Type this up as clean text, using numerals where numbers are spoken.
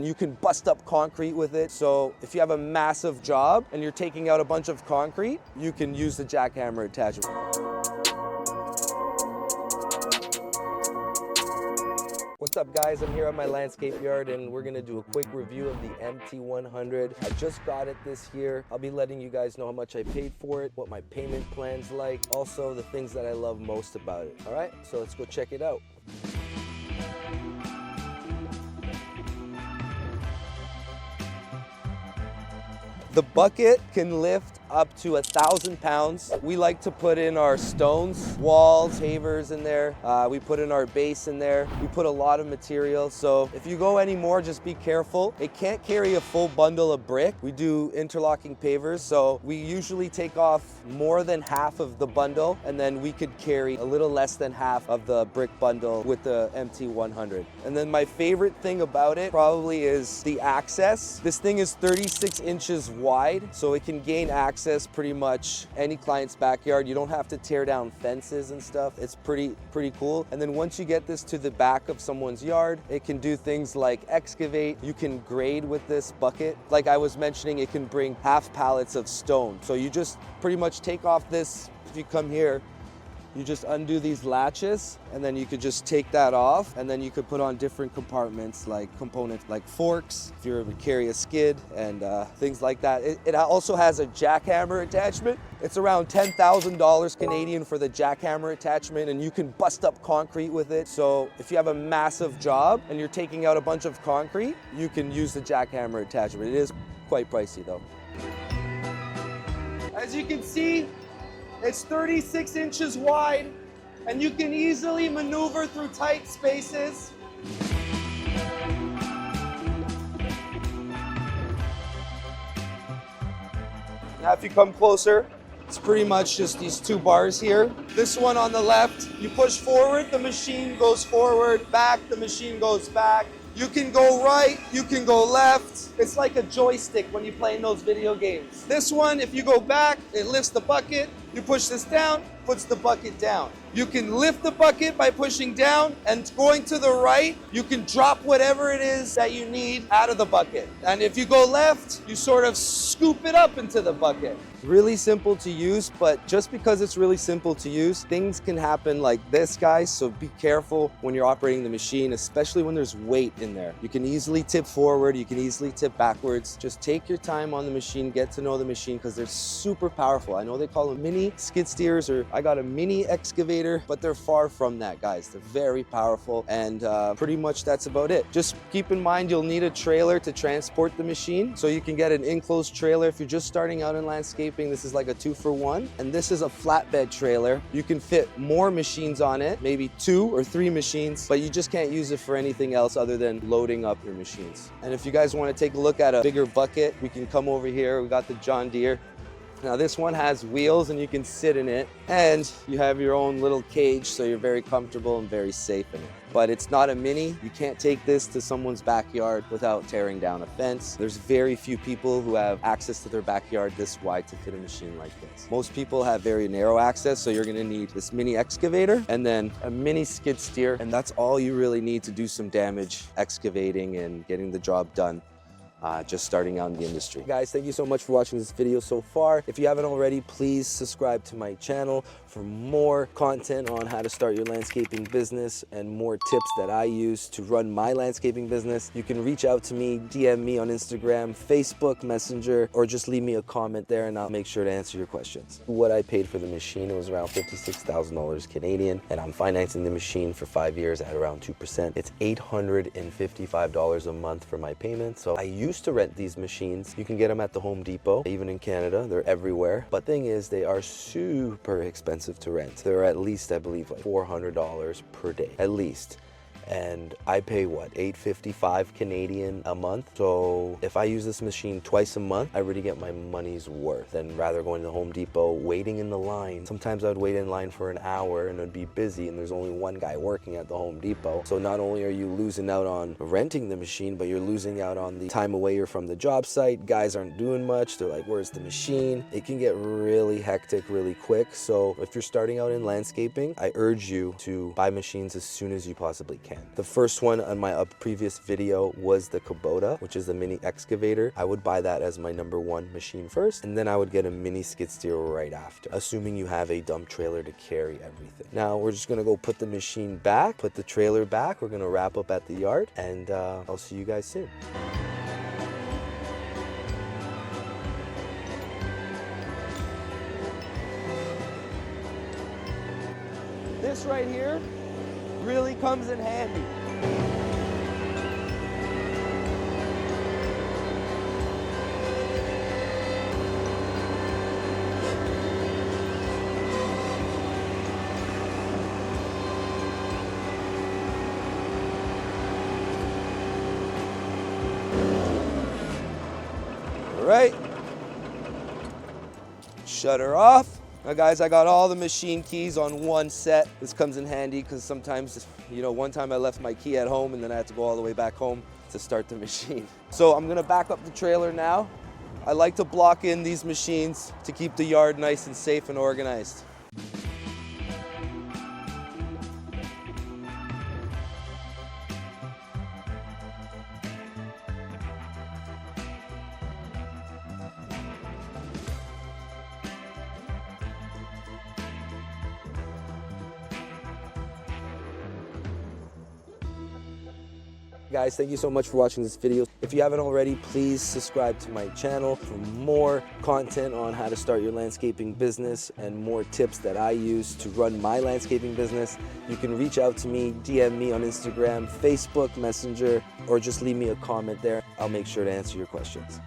You can bust up concrete with it. So if you have a massive job and you're taking out a bunch of concrete, you can use the jackhammer attachment. What's up guys, I'm here at my landscape yard and we're gonna do a quick review of the MT100. I just got it this year. I'll be letting you guys know how much I paid for it, what my payment plan's like, also the things that I love most about it. All right, so let's go check it out. The bucket can lift up to 1,000 pounds. We like to put in our stones, walls, pavers in there. We put in our base in there. We put a lot of material. So if you go any more, just be careful. It can't carry a full bundle of brick. We do interlocking pavers. So we usually take off more than half of the bundle and then we could carry a little less than half of the brick bundle with the MT100. And then my favorite thing about it probably is the access. This thing is 36 inches wide, so it can gain access pretty much any client's backyard. You don't have to tear down fences and stuff. It's pretty cool. And then once you get this to the back of someone's yard, it can do things like excavate. You can grade with this bucket. Like I was mentioning, it can bring half pallets of stone. So you just pretty much take off this. If you come here, you just undo these latches and then you could just take that off and then you could put on different compartments like components like forks if you're able to carry a skid and things like that. It also has a jackhammer attachment. It's around $10,000 Canadian for the jackhammer attachment and you can bust up concrete with it. So if you have a massive job and you're taking out a bunch of concrete, you can use the jackhammer attachment. It is quite pricey though. As you can see, it's 36 inches wide and you can easily maneuver through tight spaces. Now if you come closer, it's pretty much just these two bars here. This one on the left, you push forward, the machine goes forward, back, the machine goes back. You can go right, you can go left. It's like a joystick when you play in those video games. This one, if you go back, it lifts the bucket. You push this down, puts the bucket down. You can lift the bucket by pushing down, and going to the right, you can drop whatever it is that you need out of the bucket. And if you go left, you sort of scoop it up into the bucket. Really simple to use, but just because it's really simple to use, things can happen like this, guys. So be careful when you're operating the machine, especially when there's weight in there. You can easily tip forward, you can easily tip backwards. Just take your time on the machine, get to know the machine because they're super powerful. I know they call them mini skid steers, or I got a mini excavator, but they're far from that, guys. They're very powerful, and pretty much that's about it. Just keep in mind you'll need a trailer to transport the machine, so you can get an enclosed trailer if you're just starting out in landscaping. This is like a 2-for-1, and this is a flatbed trailer. You can fit more machines on it, maybe 2 or 3 machines, but you just can't use it for anything else other than loading up your machines. And if you guys want to take a look at a bigger bucket, we can come over here. We got the John Deere. Now this one has wheels and you can sit in it, and you have your own little cage, so you're very comfortable and very safe in it. But it's not a mini. You can't take this to someone's backyard without tearing down a fence. There's very few people who have access to their backyard this wide to fit a machine like this. Most people have very narrow access, so you're gonna need this mini excavator and then a mini skid steer, and that's all you really need to do some damage excavating and getting the job done. Just starting out in the industry. Guys, thank you so much for watching this video so far. If you haven't already, please subscribe to my channel for more content on how to start your landscaping business and more tips that I use to run my landscaping business. You can reach out to me, DM me on Instagram, Facebook Messenger, or just leave me a comment there and I'll make sure to answer your questions. What I paid for the machine, it was around $56,000 Canadian, and I'm financing the machine for 5 years at around 2%. It's $855 a month for my payment. So I used to rent these machines. You can get them at the Home Depot, even in Canada. They're everywhere. But thing is, they are super expensive to rent. They're at least, I believe, like $400 per day, at least. And I pay what, $855 Canadian a month. So if I use this machine twice a month, I really get my money's worth. And rather going to the Home Depot, waiting in the line. Sometimes I'd wait in line for an hour and it'd be busy and there's only one guy working at the Home Depot. So not only are you losing out on renting the machine, but you're losing out on the time away you're from the job site. Guys aren't doing much. They're like, where's the machine? It can get really hectic really quick. So if you're starting out in landscaping, I urge you to buy machines as soon as you possibly can. again. The first one on my previous video was the Kubota, which is the mini excavator. I would buy that as my #1 machine first, and then I would get a mini skid steer right after, assuming you have a dump trailer to carry everything. Now we're just gonna go put the machine back, put the trailer back. We're gonna wrap up at the yard, and I'll see you guys soon. This right here really comes in handy. All right, shut her off. Now guys, I got all the machine keys on one set. This comes in handy because sometimes, you know, one time I left my key at home and then I had to go all the way back home to start the machine. So I'm gonna back up the trailer now. I like to block in these machines to keep the yard nice and safe and organized. Guys, thank you so much for watching this video. If you haven't already, please subscribe to my channel for more content on how to start your landscaping business and more tips that I use to run my landscaping business. You can reach out to me, DM me on Instagram, Facebook, Messenger, or just leave me a comment there. I'll make sure to answer your questions.